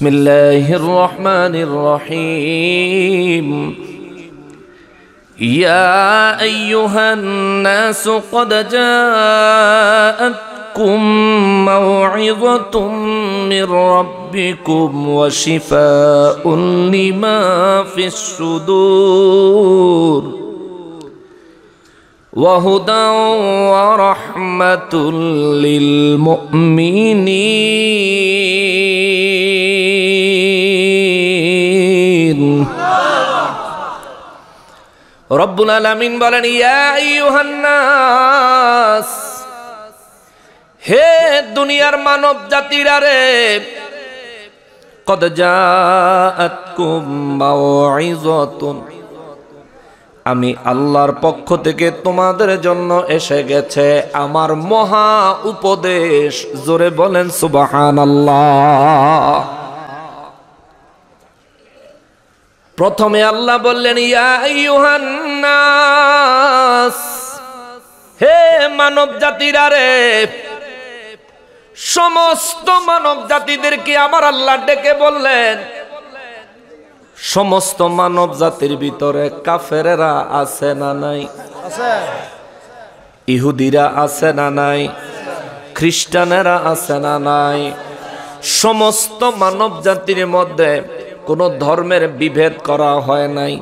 বিসমিল্লাহির রহমানির রহিম। ইয়া আইয়ুহান নাস ক্বাদ জাআতকুম মাউইযাতুম মির রাব্বিকুম ওয়া শিফাউন লিমা ফিস সুদূর ওয়া হুদাও ওয়া রাহমাতুল লিল মুমিনিন। রব্বুল আলামিন বলেন, ইয়া আইয়ুহান নাস, হে দুনিয়ার মানব জাতিরা রে, ক্বাদ জাআতকুম মাউইযাতুন, আমি আল্লাহর পক্ষ থেকে তোমাদের জন্য এসে গেছে আমার মহা উপদেশ। জোরে বলেন সুবহানাল্লাহ। প্রথমে আল্লাহ বললেন, ইয়া আইয়ুহান নাস, হে মানব জাতিরা রে। সমস্ত মানব জাতিদেরকে আমার আল্লাহ ডেকে বললেন, সমস্ত মানব জাতির ভিতরে কাফেরেরা আছে না নাই? ইহুদিরা আছে না নাই? খ্রিস্টানেরা আছে না নাই? সমস্ত মানব জাতির মধ্যে কোনো ধর্মের বিভেদ করা হয় নাই।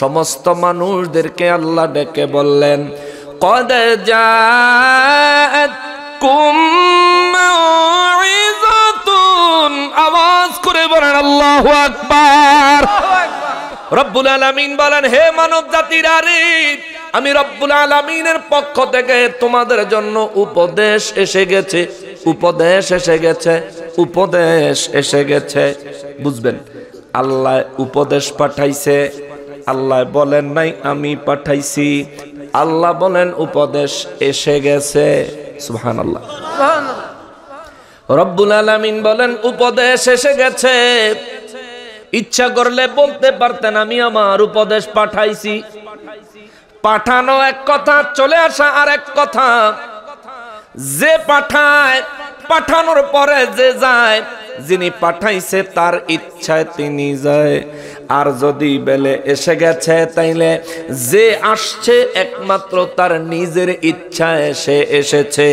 সমস্ত মানুষদেরকে আল্লাহ ডেকে বললেন, ক্বাদ জাআতকুম মাউইযাতুন। আওয়াজ করে বলেন আল্লাহু আকবার। রব্বুল আলামিন বলেন, হে মানব জাতিরা রে, আমি রব্বুল আলামিনের পক্ষ থেকে তোমাদের জন্য উপদেশ এসে গেছে। উপদেশ এসে গেছে, উপদেশ এসে গেছে। বুঝবেন, আল্লাহ উপদেশ পাঠাইছে। আল্লাহ বলেন নাই আমি পাঠাইছি, আল্লাহ বলেন উপদেশ এসে গেছে। সুবহানাল্লাহ। রব্বুল আলামিন বলেন উপদেশ এসে গেছে। ইচ্ছা করলে বলতে পারতেন আমি আমার উপদেশ পাঠাইছি। পাঠানো এক কথা, চলে আসা আর এক কথা। যে পাঠায়, পাঠানোর পরে যে যায়, যিনি পাঠাইছে তার ইচ্ছায় তিনি যায়। আর যদি বেলে এসে গেছে, তাইলে যে আসছে একমাত্র তার নিজের ইচ্ছায় সে এসেছে।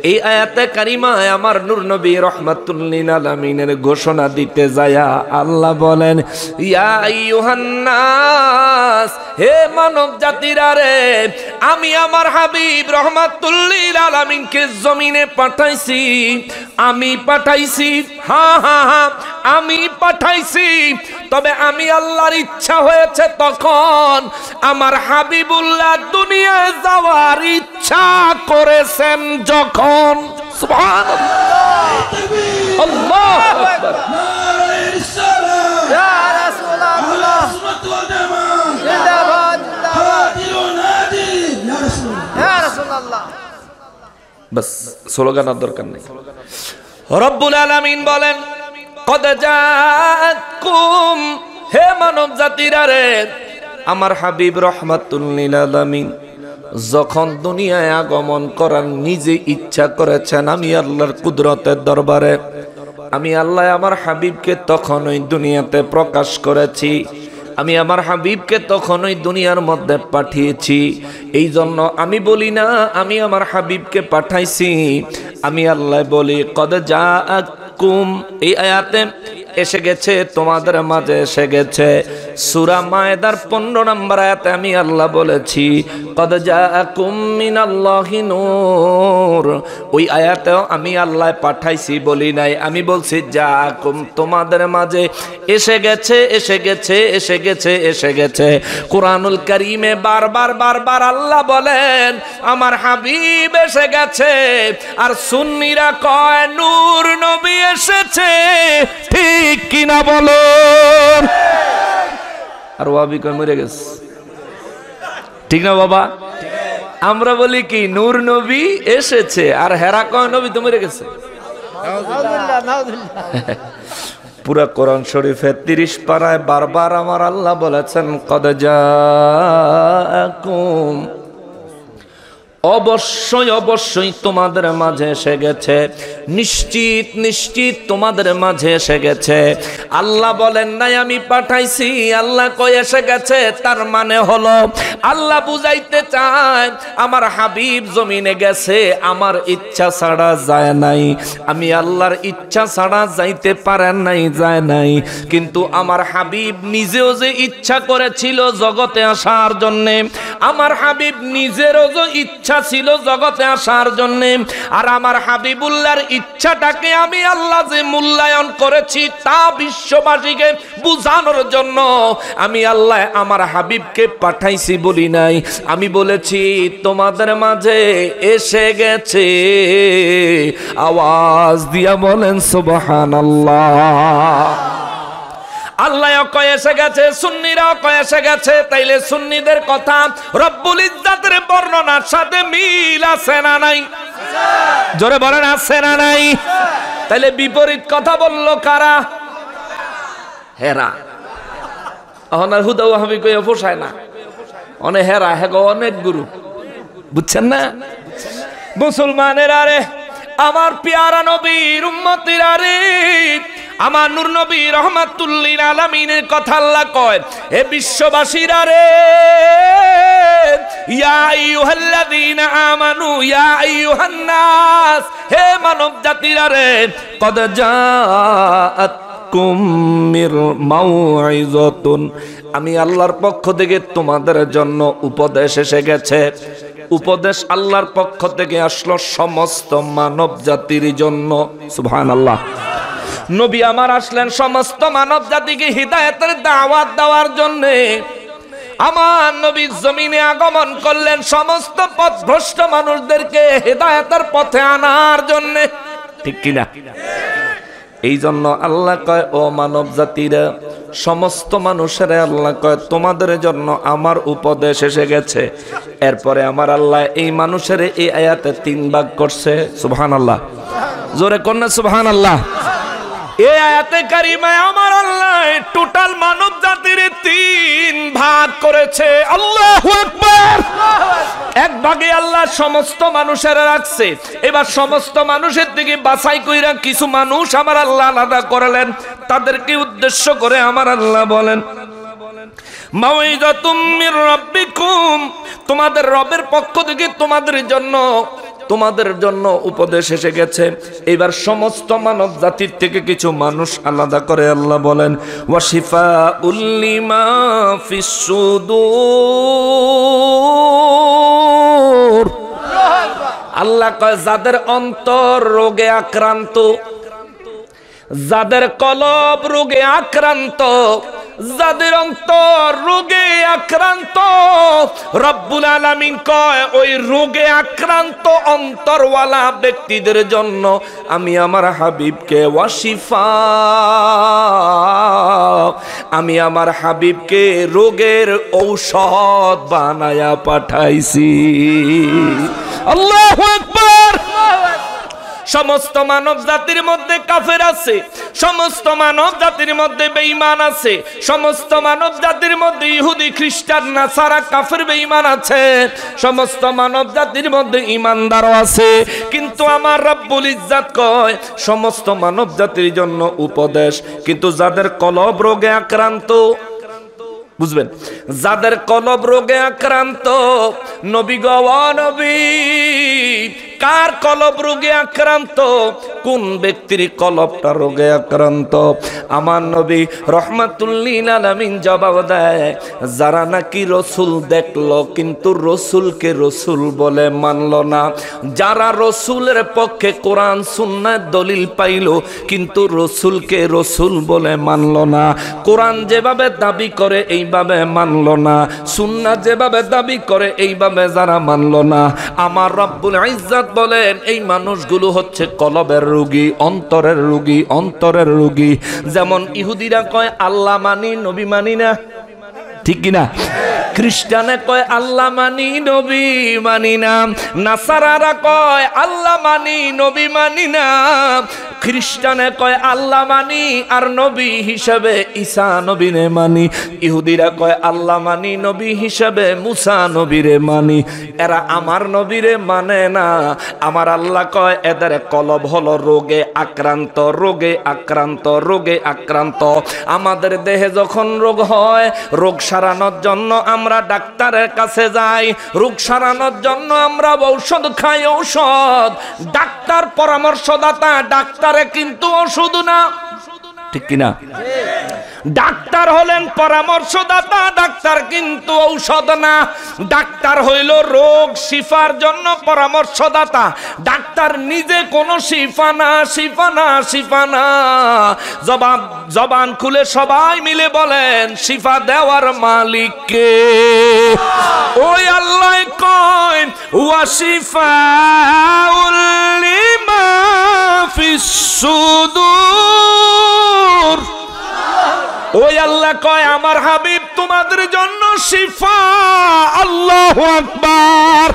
এই আয়াতে কারিমায় আমার নূর নবী রাহমাতুল লিল আলামিনের ঘোষণা দিতে যায়া আল্লাহ বলেন, ইয়া আইয়ুহান নাস, হে মানব জাতিরা রে, আমি আমার হাবিব রাহমাতুল লিল আলামিনকে জমিনে পাঠাইছি। আমি পাঠাইছি, হ্যাঁ হ্যাঁ হ্যাঁ, আমি পাঠাইছি। তবে আমি আল্লাহর ইচ্ছা হয়েছে তখন আমার হাবিবুল্লাহ দুনিয়ায় যাওয়ার ইচ্ছা করেছেন যখন। সুবহানাল্লাহ, আল্লাহু আকবার। ইয়া রাসূলুল্লাহ, জিন্দাবাদ ইয়া রাসূলুল্লাহ। বাস স্লোগান আর দরকার নেই। রব্বুল আলামিন বলেন, ক্বাদ জাআতকুম, হে মানব জাতিরা রে, আমার হাবিব রাহমাতুল লিল আলামিন যখন দুনিয়ায় আগমন করার নিজে ইচ্ছা করেছেন, আমি আল্লাহর কুদরতের দরবারে আমি আল্লাহ আমার হাবিবকে তখনই দুনিয়াতে প্রকাশ করেছি। আমি আমার হাবিবকে তখনই দুনিয়ার মধ্যে পাঠিয়েছি। এই জন্য আমি বলি না আমি আমার হাবিবকে পাঠাইছি, আমি আল্লাহ বলি ক্বাদ জাআতকুম। এই আয়াতে এসে গেছে, তোমাদের মাঝে এসে গেছে। সূরা মায়েদার 15 নম্বর আয়াতে আমি আল্লাহ বলেছি, ক্বাদ জাআকুম মিনাল্লাহি নূর। ওই আয়াতেও আমি আল্লাহ পাঠাইছি বলি নাই, আমি বলছি জাআকুম, তোমাদের মাঝে এসে গেছে, এসে গেছে, এসে গেছে, এসে গেছে। কুরআনুল কারীমে বারবার বারবার আল্লাহ বলেন আমার হাবিব এসে গেছে। আর সুন্নিরা কয় নূর নবী এসেছে। ঠিক কিনা বলুন? আর ওয়াবি কয় মরে গেছে। ঠিক না বাবা? আমরা বলি কি নূর নবী এসেছে, আর হেরা কয় নবী তো মরে গেছে। পুরা কোরআন শরীফে 30 পারায় বারবার আমার আল্লাহ বলেছেন, ক্বাদ জাআকুম অবশ্যই অবশ্যই তোমাদের মাঝে এসে গেছে, নিশ্চিত নিশ্চিত তোমাদের মাঝে এসে গেছে। আল্লাহ বলেন নাই আমি পাঠাইছি, আল্লাহ কয় এসে গেছে। তার মানে হলো আল্লাহ বুঝাইতে চায় আমার হাবিব জমিনে গেছে, আমার ইচ্ছা ছাড়া যায় নাই। আমি আল্লাহর ইচ্ছা ছাড়া যাইতে পারেন নাই, যায় নাই। কিন্তু আমার হাবিব নিজেও যে ইচ্ছা করেছিল জগতে আসার জন্যে, আমার হাবিব নিজেরও যে ইচ্ছা ছিল জগতে আসার জন্য, আর আমার হাবিবুল্লাহর ইচ্ছাটাকে আমি আল্লাহ যে মূল্যায়ন করেছি তা বিশ্ববাসীকে বুঝানোর জন্য আমি আল্লাহ আমার হাবিবকে পাঠাইছি বলি নাই, আমি বলেছি তোমাদের মাঝে এসে গেছে। আওয়াজ দিয়া বলেন সুবহানাল্লাহ। আল্লাহ কয় এসে গেছে, সুন্নিরাও কয় এসে গেছে। তাইলে সুন্নিদের কথা রব্বুল ইজ্জাতের বর্ণনার সাথে মিল আছে না নাই? জোরে বলেন আছে না নাই? তাইলে বিপরীত কথা বললো কারা? হেরা। অহনার হুদা ওয়াহাবি কইয়া পোষায় না, অনেক হেরা হেগো অনেক গুরু, বুঝছেন না? মুসলমানের আরে আমার পেয়ারা নবীর উম্মতিরা রে, আমার নূর নবী রহমাতুল লিল আলামিনের কথা আল্লাহ কয়, হে বিশ্ববাসীরা রে, ইয়া আইয়ুহাল্লাযীনা আমানু ইয়া আইয়ুহান নাস, হে মানব জাতিরা রে, কদ জাআতকুম মির মাউইযাতুন, আমি আল্লাহর পক্ষ থেকে তোমাদের জন্য উপদেশ এসে গেছে। উপদেশ আল্লাহর পক্ষ থেকে আসলো সমস্ত মানব জাতির জন্য। সুবহানাল্লাহ। নবী আমার আসলেন সমস্ত মানব জাতিকে হিদায়াতের দাওয়াত দেওয়ার জন্য। আমার নবী জমিনে আগমন করলেন সমস্ত পথভ্রষ্ট মানুষদেরকে হিদায়াতের পথে আনার জন্য, ঠিক কিনা? এই জন্য আল্লাহ কয় ও মানব জাতিরা, সমস্ত মানুষেরা আল্লাহ কয় তোমাদের জন্য আমার উপদেশ এসে গেছে। এরপরে আমার আল্লাহ এই মানুষের এই আয়াতে 3 ভাগ করছে। সুবহানাল্লাহ। জোরে কন্যা সুবহানাল্লাহ। এই আয়াতে কারিমায় আমার আল্লাহ টোটাল মানব জাতির 3 ভাগ করেছে। আল্লাহু আকবার। এক ভাগে আল্লাহ সমস্ত মানুষেরা রাখছে, এবার সমস্ত মানুষের থেকে বাছাই কইরা কিছু মানুষ আমার আল্লাহ আলাদা করলেন। তাদেরকে উদ্দেশ্য করে আমার আল্লাহ বলেন, মাউইযাতুম মির রাব্বিকুম, তোমাদের রবের পক্ষ থেকে তোমাদের জন্য উপদেশ এসে গেছে। এবার সমস্ত মানব জাতির থেকে কিছু মানুষ আলাদা করে আল্লাহ বলেন, ওয়াশিফাউল লিমা ফিস সুদূর। আল্লাহ কয় যাদের অন্তর রোগে আক্রান্ত, যাদের কলব রোগে আক্রান্ত, যাদের অন্তর রোগে আক্রান্ত, রব্বুল আলামিন কয় ওই রোগে আক্রান্ত অন্তরওয়ালা ব্যক্তিদের জন্য আমি আমার হাবিবকে ওয়াশিফা, আমি আমার হাবিবকে রোগের ঔষধ বানায়া পাঠাইছি। আল্লাহু আকবার। সমস্ত মানব জাতির মধ্যে কাফের আছে, সমস্ত মানব জাতির মধ্যে বেঈমান আছে, সমস্ত মানব জাতির মধ্যে ইহুদি খ্রিস্টান নাসারা কাফের বেঈমান আছে, সমস্ত মানব জাতির মধ্যে ঈমানদারও আছে। কিন্তু আমার রব্বুল ইজ্জাত কয় সমস্ত মানব জাতির জন্য উপদেশ। কিন্তু যাদের কলব রোগে আক্রান্ত, বুঝবেন, যাদের কলব রোগে আক্রান্ত, নবী গো নবী, কার কলব রোগে আক্রান্ত, কোন ব্যক্তির কলবটা রোগে আক্রান্ত? আমার নবী রহমাতুল লিল আলামিন জবাব দেয়, যারা নাকি রসুল দেখলো কিন্তু রসুলকে রসুল বলে মানলো না, যারা রসুলের পক্ষে কোরআন সুন্নাহ দলিল পাইল কিন্তু রসুলকে রসুল বলে মানলো না, কোরআন যেভাবে দাবি করে এইভাবে মানলো না, সুন্নাহ যেভাবে দাবি করে এইভাবে যারা মানলো না, আমার রব্বুল ইজ্জাত বলেন এই মানুষগুলো হচ্ছে কলবের রোগী, অন্তরের রোগী, অন্তরের রোগী। যেমন ইহুদিরা কয় আল্লাহ মানি নবী মানি না, ঠিক কিনা? খ্রিস্টানে কয় আল্লাহ মানি নবী মানি না, নাসারারা কয় আল্লাহ মানি নবী মানি না। খ্রিস্টানে কয় আল্লাহ মানি আর নবী হিসাবে ঈসা নবীরে মানি, ইহুদিরা কয় আল্লাহ মানি নবী হিসাবে মুসা নবীরে মানি। এরা আমার নবীরে মানে না। আমার আল্লাহ কয় এদের কলব হলো রোগে আক্রান্ত, রোগে আক্রান্ত, রোগে আক্রান্ত। আমাদের দেহে যখন রোগ হয়, রোগ সারানোর জন্য আমরা ডাক্তারের কাছে যাই, রোগ সারানোর জন্য আমরা ঔষধ খাই। ঔষধ ডাক্তার পরামর্শদাতা, ডাক্তারে কিন্তু ওষুধ না, ঠিক কিনা? ডাক্তার হলেন পরামর্শদাতা, ডাক্তার কিন্তু ঔষধ না। ডাক্তার হইল রোগ শিফার জন্য পরামর্শদাতা, ডাক্তার নিজে কোনো শিফা না, শিফা না, শিফা না। জবান খুলে সবাই মিলে বলেন শিফা দেওয়ার মালিক কে? ওই আল্লাহ কয় ওয়া শিফাউল লিমা ফিস সুদূর। ওই আল্লাহ কয় আমার হাবিব তোমাদের জন্য শিফা। আল্লাহু আকবার।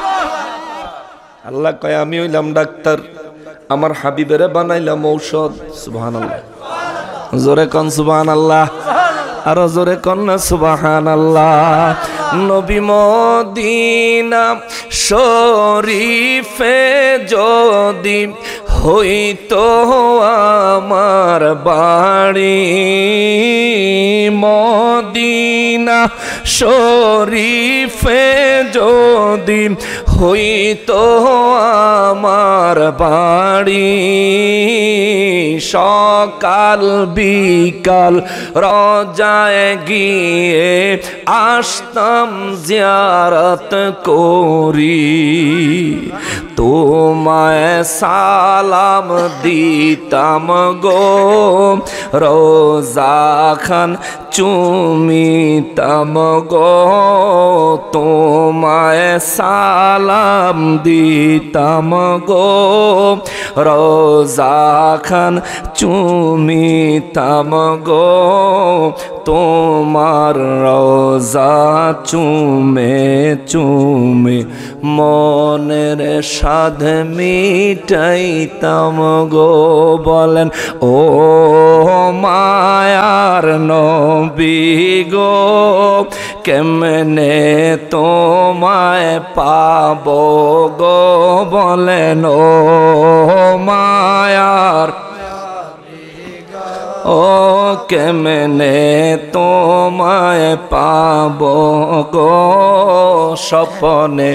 আল্লাহ কয় আমি হইলাম ডাক্তার, আমার হাবিবেরে বানাইলাম ঔষধ। সুবহানাল্লাহ, জোরে কোন সুবহানাল্লাহ, আরো জোরে কোন না সুবহানাল্লাহ। নবী মদিনা শরীফে যদি হইতো আমার বাড়ি, মদিনা শরীফে যদি হইতো আমার বাড়ি, সকাল বিকাল রোজায় গিয়ে আসতাম জিয়ারত করি, তোমায় সালাম দিতাম গো, রোজা খান চুমিতাম গো, তোমায় সালাম দিতাম গো, রোজা খান চুমিতাম গো, তোমার রোজা চুমে চুমে মনের সাধ মিটাইতাম গো। বলেন ও মায়ার নবী গো, কেমনে তোমায় পাব গো? বলেন ও মায়ার, ও কেমনে তোমায় পাব গো? স্বপ্নে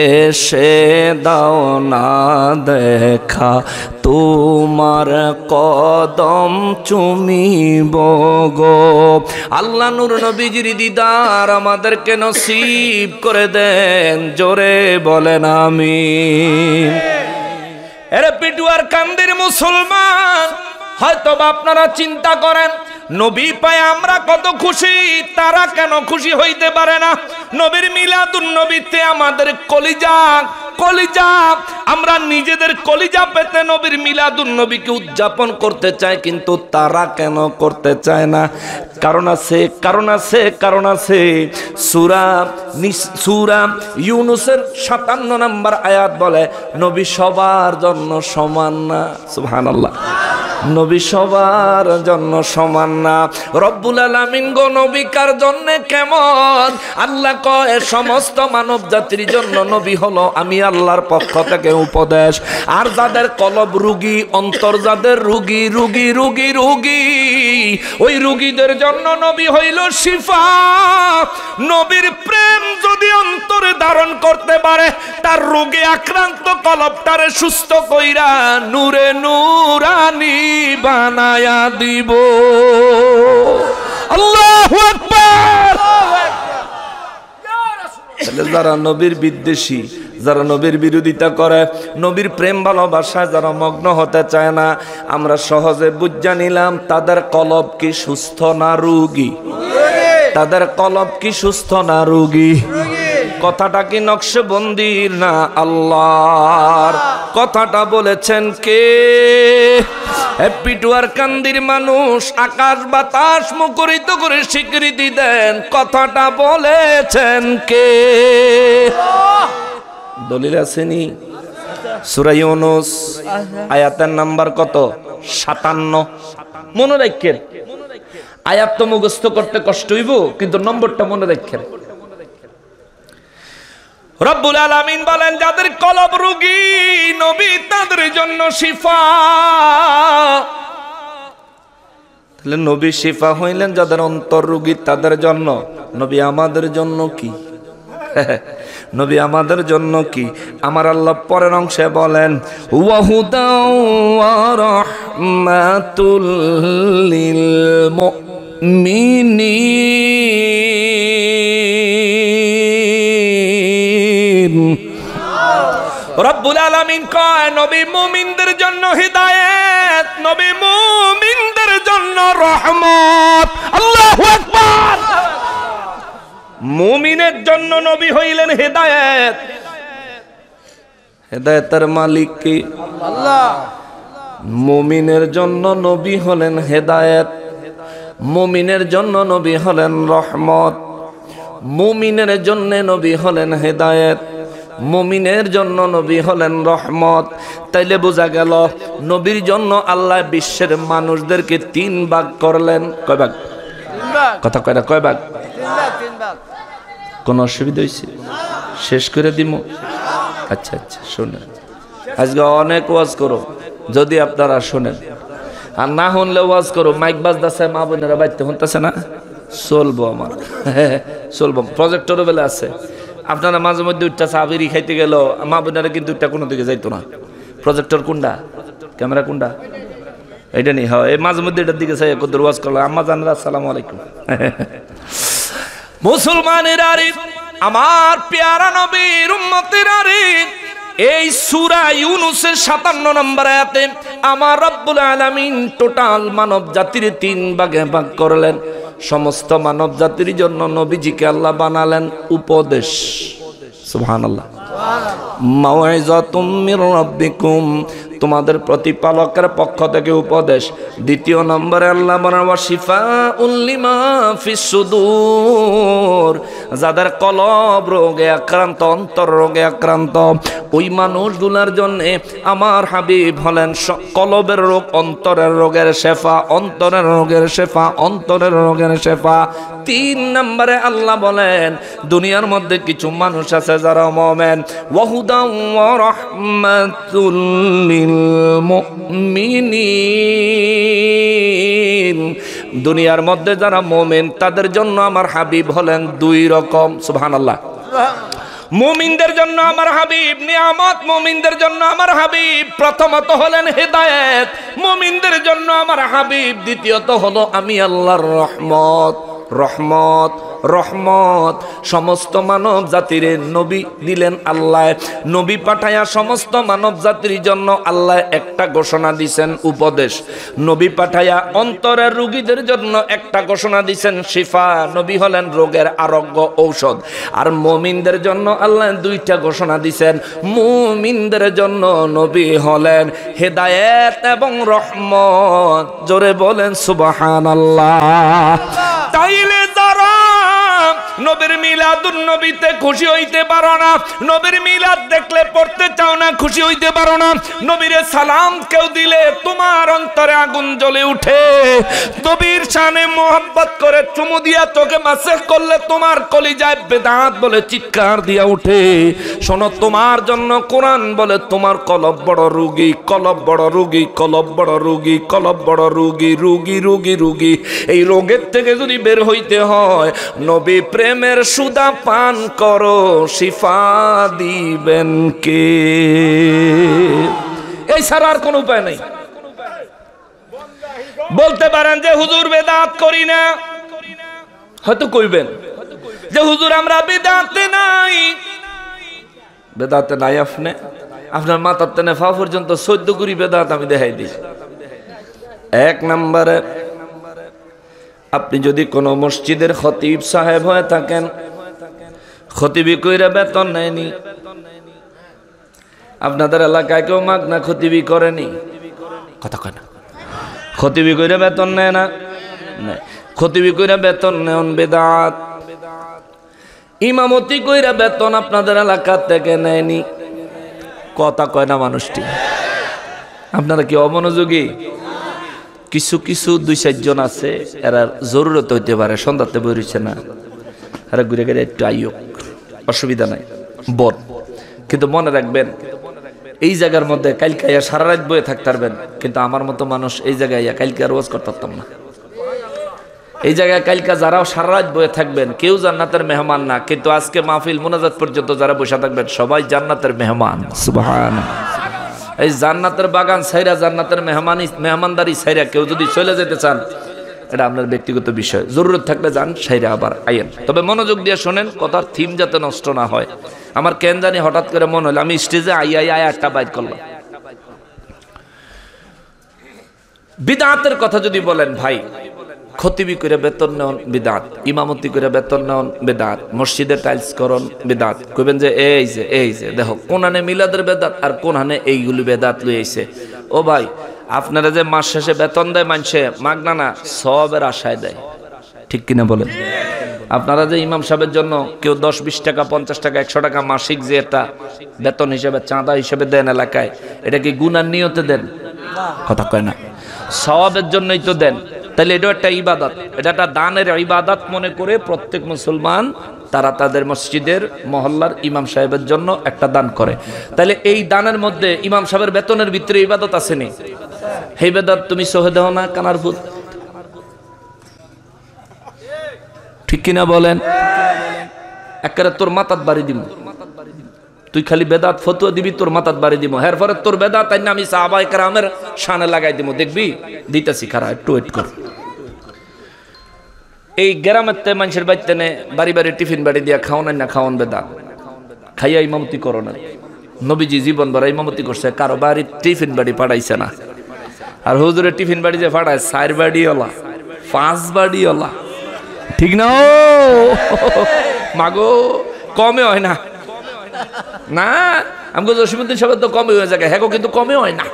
এসে দাও না দেখা, তোমার কদম চুমিব গো। আল্লাহ নূর নবীজির দিদার আমাদেরকে নসিব করে দেন, জোরে বলেন আমিন। এরে পিটুয়ার কান্দির মুসলমান, হয়তো আপনারা চিন্তা করেন নবী পায় আমরা কত খুশি, তারা কেন খুশি হইতে পারে না? নবীর মিলাদুন নবীতে আমাদের কলিজা কলিজা, আমরা নিজেদের কলিজা পেতে নবীর মিলাদুন নবীকে উদযাপন করতে চাই, কিন্তু তারা কেন করতে চায় না? কারণ আছে, কারণ আছে, কারণ আছে। সূরা ইউনূসের ৫৭ নম্বর আয়াত বলে নবী সবার জন্য সমান না। সুবহানাল্লাহ, নবী সবার জন্য সমান না। রব্বুল আলামিন গো নবী কার জন্য কেমন? আল্লাহ কয় সমস্ত মানব জাতির জন্য নবী হলো আমি আল্লাহর পক্ষ থেকে উপদেশ। আর যাদের কলব রুগী, অন্তর যাদের রুগী রুগী রুগী রুগী, ওই রুগীদের জন্য নবী হইল শিফা। নবীর প্রেম যদি অন্তরে ধারণ করতে পারে, তার রোগে আক্রান্ত কলবটারে সুস্থ কইরা নূরে নূরানি বানায়া দিব। আল্লাহু আকবার। যারা নবীর বিদ্বেষী, যারা নবীর বিরোধিতা করে, নবীর প্রেম ভালোবাসায় যারা মগ্ন হতে চায় না, আমরা সহজে বুঝা নিলাম তাদের কলব কি সুস্থ না রোগী? তাদের কলব কি সুস্থ না রোগী? কথাটা কি নকশবন্দির না আল্লাহর? কথাটা বলেছেন কে? পিটুয়ার কান্দির মানুষ আকাশ বাতাস মুখরিত করে স্বীকৃতি দেন, কথাটা বলেছেন কে? দলিল আসেনি? সূরা ইউনূস আয়াতের নাম্বার কত? 57। মনে রাখেন, আয়াত তো মুখস্থ করতে কষ্ট হইব, কিন্তু নম্বরটা মনে রাখেন। রব্বুল আলামিন বলেন, যাদের কলব রোগী নবী তাদের জন্য শিফা। তাহলে নবী শিফা হইলেন যাদের অন্তর রোগী তাদের জন্য। নবী আমাদের জন্য কি? নবী আমাদের জন্য কি? আমার আল্লাহ পরের অংশে বলেন, ওয়াহুদাও ওয়া রাহমাতুল লিল মুমিনিন। রব্বুল আলামিন কয়, নবী মুমিনদের জন্য হিদায়াত, নবী মুমিনদের জন্য রহমত। আল্লাহু আকবার। মুমিনের জন্য নবী হইলেন হেদায়েত। হেদায়েতের মালিক কি? আল্লাহ। মুমিনের জন্য নবী হলেন হেদায়েত, মুমিনের জন্য নবী হলেন রহমত, মুমিনের জন্য নবী হলেন হেদায়েত, মুমিনের জন্য নবী হলেন রহমত। তাইলে বোঝা গেল নবীর জন্য আল্লাহ বিশ্বের মানুষদেরকে 3 ভাগ করলেন। কয় ভাগ? কথা কয় না, কয় ভাগ? 3 ভাগ। কোন অসুবিধা হয়েছে? শেষ করে দিব? আচ্ছা আচ্ছা, শোনেন, আজকে অনেক ওয়াজ করো, যদি আপনারা শোনেন, আর না শুনলে ওয়াজ করো। মাইক বাজতেছে, মা বোনেরা বাইতে শুনতেছে না, চলবো আমার, চলবো। প্রজেক্টরও বেলা আছে, আপনারা মাঝে মধ্যে উঠটা চাবিরি খাইতে গেল, মা বোনেরা কিন্তু উঠটা কোনো দিকে যাইতো না। প্রজেক্টর কোনটা? ক্যামেরা কোনটা? এইটা নেই। হয়, এই মাঝে মধ্যে এটার দিকে চাই কদ্দুর ওয়াজ করলো। আম্মা জানরা আসসালামু আলাইকুম। মুসলমানের আরিফ, আমার পেয়ারা নবীর উম্মতের আরিফ, এই সূরা ইউনূসের 57 নম্বর আয়াতে আমার রব্বুল আলামিন টোটাল মানব জাতির 3 ভাগে ভাগ করলেন। সমস্ত মানব জাতির জন্য নবীজিকে আল্লাহ বানালেন উপদেশ। সুবহানাল্লাহ। মাউইযাতুম মির রাব্বিকুম, তোমাদের প্রতিপালকের পক্ষ থেকে উপদেশ। দ্বিতীয় নম্বরে আল্লাহ বলেন, ওয়া শিফাউল লিমা ফিস সুদূর, যাদের কলব রোগে আক্রান্ত, অন্তর রোগে আক্রান্ত, ওই মানুষগুলোর জন্য আমার হাবিব হলেন কলবের রোগ, অন্তরের রোগের শেফা, অন্তরের রোগের শেফা, অন্তরের রোগের শেফা। 3 নম্বরে আল্লাহ বলেন, দুনিয়ার মধ্যে কিছু মানুষ আছে যারা মুমিন, ওয়াহুদাও ওয়া রাহমাতুল লিল মুমিনিন। দুনিয়ার মধ্যে যারা মুমিন তাদের জন্য আমার হাবিব হলেন 2 রকম। সুবহানাল্লাহ। মুমিনদের জন্য আমার হাবিব নিয়ামত, মুমিনদের জন্য আমার হাবিব প্রথমত হলেন হেদায়েত, মুমিনদের জন্য আমার হাবিব দ্বিতীয়ত হলো আমি আল্লাহর রহমত। রহমত, রহমত। সমস্ত মানব জাতির নবী দিলেন আল্লাহ। নবী পাঠায়া সমস্ত মানব জাতির জন্য আল্লাহ একটা ঘোষণা দিছেন উপদেশ। নবী পাঠায়া অন্তরের রোগীদের জন্য একটা ঘোষণা দিছেন শিফা, নবী হলেন রোগের আরোগ্য ঔষধ। আর মুমিনদের জন্য আল্লাহ 2টা ঘোষণা দিছেন। মুমিনদের জন্য নবী হলেন হেদায়েত এবং রহমত। জোরে বলেন সুবহানাল্লাহ। তাইলে যারা নবীর মিলাদুন নবীতে খুশি হইতে পারো না, নবীর মিলাদ দেখলে পড়তে চাও না, খুশি হইতে পারো না, নবীর সালাম কেউ দিলে তোমার অন্তরে আগুন জ্বলে উঠে, নবীর শানে মোহাব্বত করে চুমু দিয়া তোকে মাসেহ করলে তোমার কলিজায় বেদাত বলে চিৎকার দিয়া উঠে। শোনো, তোমার জন্য কোরআন বলে তোমার কলব বড় রোগী, কলব বড় রোগী, কলব বড় রোগী, কলব বড় রোগী, রোগী রোগী রোগী। এই রোগের থেকে যদি বের হইতে হয়, নবী প্রেমের সুদা পান করো, শিফা দিবেন কে? এই ছাড়া আর কোন উপায় নেই। বলতে পারেন যে হুজুর বেদাত করি না, হয়তো কইবেন যে হুজুর আমরা বেদাতে নাই। বেদাতে নাই আপনি, আপনার মাথার তেনে ফা পর্যন্ত 14 কুড়ি বেদাত আমি দেখাই দিই। 1 নম্বরে, আপনি যদি কোনো মসজিদের খতিব সাহেব হয়ে থাকেন, খতিবি কইরা বেতন নেয়নি, আপনাদের এলাকায় কেউ মাগনা খতিবি করেনি? কথা কয় না। খতিবি কইরা বেতন নেয় না? খতিবি কইরা বেতন নেন বেদাত। ইমামতি কইরা বেতন আপনাদের এলাকা থেকে নেয়নি? কথা কয় না মানুষটি। আপনারা কি অমনোযোগী? কিছু কিছু 2-4 জন আছে, এরা জরুরত হইতে পারে, সন্ধ্যাতে বেরিয়েছে না, এরা ঘুরে ঘুরে একটু আইয়ক, অসুবিধা নাই, বল। কিন্তু মনে রাখবেন, এই জায়গার মধ্যে কালকে সারা রাত বয়ে থাকতে পারবেন, কিন্তু আমার মতো মানুষ এই জায়গায় কালকে আর ওয়াজ করতে পারতাম না। এই জায়গায় কালকা যারাও সারা রাত বয়ে থাকবেন, কেউ জান্নাতের মেহমান না, কিন্তু আজকে মাহফিল মুনাজাত পর্যন্ত যারা বসে থাকবেন সবাই জান্নাতের মেহমান। সুবহানাল্লাহ। এই জান্নাতের বাগান ছাইরা, জান্নাতের মেহমানদারি ছাইরা কেউ যদি চলে যেতে চান, এটা আপনার ব্যক্তিগত বিষয়। জরুরত থাকলে যান, ছাইরা আবার আইয়েন। তবে মনোযোগ দিয়ে শোনেন, কথার থিম যাতে নষ্ট না হয়। আমার কেন জানি হঠাৎ করে মনে হলো আমি স্টেজে আয়াতটা বাইর করলাম। বিদআতের কথা যদি বলেন ভাই, খতিবি করে বেতন নেন বিদআত, ইমামতি করে বেতন নেন বিদআত, মসজিদে টাইলস করন বিদআত। কইবেন যে এই যে দেখো কোনখানে মিলাদের বেদাত আর কোনখানে এইগুলি বেদাত লই আইছে। ও ভাই, আপনারা যে মাস শেষে বেতন দেয় মানুষে মাগনা না, সবের আশায় দেয়, ঠিক কিনা বলেন? আপনারা যে ইমাম সাহেবের জন্য কেউ 10-20 টাকা, 50 টাকা, 100 টাকা মাসিক যে একটা বেতন হিসেবে, চাঁদা হিসেবে দেন এলাকায়, এটা কি গুনার নিয়তে দেন? কথা কয় না। সওয়াবের জন্যই তো দেন। তাহলে এটা একটা ইবাদত, এটা একটা দানের ইবাদত মনে করে প্রত্যেক মুসলমান তারা তাদের মসজিদের মহল্লার ইমাম সাহেবের জন্য একটা দান করে। তাহলে এই দানের মধ্যে ইমাম সাহেবের বেতনের ভিতরে ইবাদত আছে নি? এই ইবাদত তুমি সহে দেও না কানার ভূত, ঠিক কিনা বলেন? একেবারে তোর মাথাত বাড়ি দিব, তুই খালি বেদাত ফতুয়া দিবি, তোর মাথাত বাড়ি দিব। এর পরে তোর বেদাত তাই না আমি সাহাবায়ে কেরামের শানে লাগাই দিব, দেখবি দিতেছি, খারা একটু ওয়েট কর। এই গ্রামের মানুষের বাড়িতে বাড়ি বাড়ি টিফিন বাড়ি দিয়া খাওয়ান না, খাওয়ান বেদাত, খাইয়া ইমামতি করো না। নবীজি জীবন ভরা ইমামতি করছে, কারো বাড়ি টিফিন বাড়ি পাঠাইছে না। আর হুজুরের টিফিন বাড়ি যে পাঠায় 4 বাড়িওয়ালা, 5 বাড়িওয়ালা, ঠিক না? মাগো কমে হয় না, না আমাকে জসিমুদ্দিন সাহেব তো কমে হয়ে যায়, হ্যাঁ কিন্তু কমে হয় না।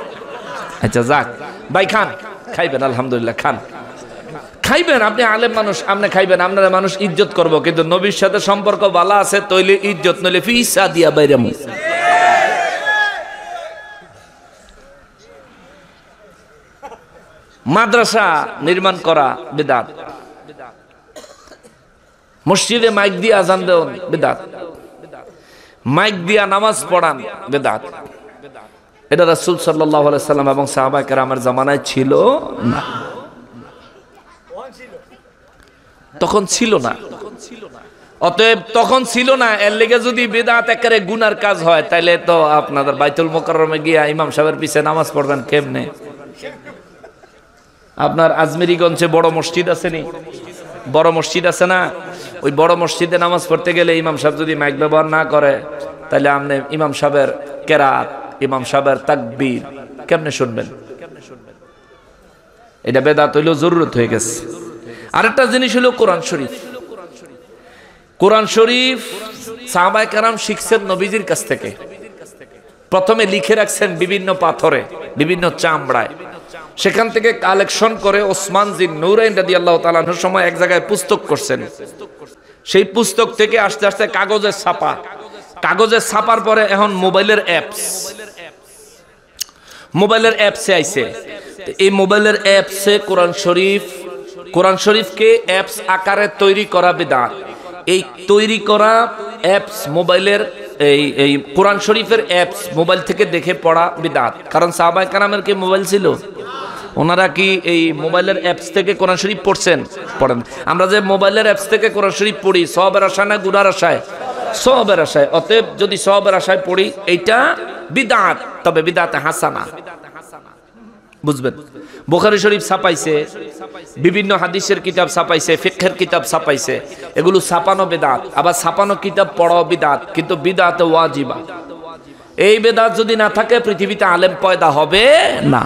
আচ্ছা যাক ভাই, খান, খাইবেন, আলহামদুলিল্লাহ খান, খাইবেন। আপনি আলেম মানুষ, আপনি খাইবেন, আপনারা মানুষ ইজ্জত করবো, কিন্তু নবীর সাথে সম্পর্ক ভালো আছে তৈলে ইজ্জত, নইলে ফিসা দিয়া বাইরে। মাদ্রাসা নির্মাণ করা বিদআত, মসজিদে মাইক দিয়ে আজান দেন বিদআত, মাইক দিয়া নামাজ পড়ান বিদআত। এটা রাসূল সাল্লাল্লাহু আলাইহি সাল্লাম এবং সাহাবায়ে কেরামের জামানায় ছিল না, তখন ছিল না। অতএব তখন ছিল না, এর লেগে যদি বিদআত একেবারে গুনার কাজ হয়, তাইলে তো আপনাদের বাইতুল মুকাররমে গিয়া ইমাম সাহেবের পিছে নামাজ পড়বেন কেমনে? আপনার আজমেরিগঞ্জে বড় মসজিদ আছে নি? বড় মসজিদ আছে না? ওই বড় মসজিদে নামাজ পড়তে গেলে ইমাম সাহেব যদি মাইক ব্যবহার না করে, তাহলে আপনি ইমাম সাহেবের কেরাত, ইমাম সাহেবের তাকবীর কেমনে শুনবেন? এটা বেদাত হইলেও জরুরত হয়ে গেছে। আরেকটা জিনিস হলো কোরআন শরীফ। কোরআন শরীফ সাহাবায়ে কেরাম শিখছেন নবীজির কাছ থেকে। প্রথমে লিখে রাখছেন বিভিন্ন পাথরে, বিভিন্ন চামড়ায়, সেখান থেকে কালেকশন করে ওসমান জিন নূরাইন রাদিয়াল্লাহু তাআলা আনহুর সময় এক জায়গায় পুস্তক করছেন। সেই পুস্তক থেকে আস্তে আস্তে কাগজের ছাপা, কাগজের ছাপার পরে এখন মোবাইলের অ্যাপস, মোবাইলের অ্যাপসে আইছে। এই মোবাইলের অ্যাপসে কোরআন শরীফকে অ্যাপস আকারে তৈরি করা বিদআত। এই তৈরি করা অ্যাপস মোবাইলের, এই কোরআন শরীফের অ্যাপস মোবাইল থেকে দেখে পড়া বিদআত। কারণ সাহাবায়ে কেরামের কি মোবাইল ছিল? ওনারা কি এই মোবাইলের অ্যাপস থেকে কোরআন শরীফ পড়ছেন? পড়েন। আমরা যে মোবাইলের অ্যাপস থেকে কোরআন শরীফ পড়ি, সওয়াবের আশায় না গুনার আশায়? সওয়াবের আশায়। অতএব যদি সওয়াবের আশায় পড়ি, এইটা বিদআত, তবে বিদআত হাসানা, বুঝবেন? বুখারী শরীফ ছাপাইছে, বিভিন্ন হাদিসের কিতাব ছাপাইছে, ফিকহের কিতাব ছাপাইছে, এগুলো ছাপানো বিদআত। আবার ছাপানো কিতাব পড়াও বিদআত, কিন্তু বিদআত ওয়াজিবা। এই বিদআত যদি না থাকে পৃথিবীতে আলেম পয়দা হবে না।